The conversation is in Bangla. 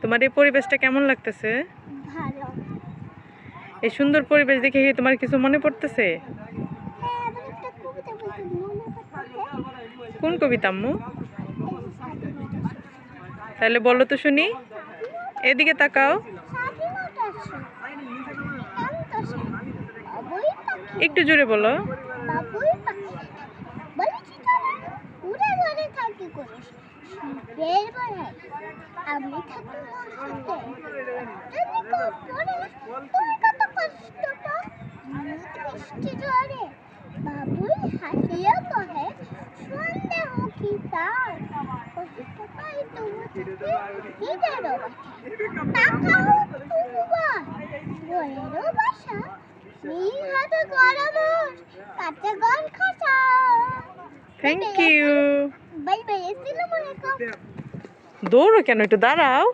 তোমার এই পরিবেশটা কেমন লাগতেছে? ভালো। এই সুন্দর পরিবেশ দেখে কি তোমার কিছু মনে পড়তেছে? হ্যাঁ, আমার একটা কবিতা বলতে মনে পড়তেছে। কোন কবিতা আম্মু? তাহলে বলো তো শুনি। এদিকে তাকাও। স্বাধীনতা আছে। শান্ত আছে। বাবুই পাখি। একটু জোরে বলো। বাবুই পাখি। বলেছি তো না, উড়ে ধরে থাকি করিস। বের বেড়াই। আমি থাকি মোর সাথে। জানি কখন পরে তুই কত কষ্ট পাস। বৃষ্টি ঝরে। বাবুই হাসিয়া কহে, সন্দেহ কি তার? কষ্ট পাই তবু থেকে নিজেরও তাকাও তবুবার ঘরেরও বাসা নীল হাতে গরমর কাঁচা গন খাসা। Thank you. বাই বাই, আসসালামু আলাইকুম। দৌড়ো কেন, একটু দাঁড়াও।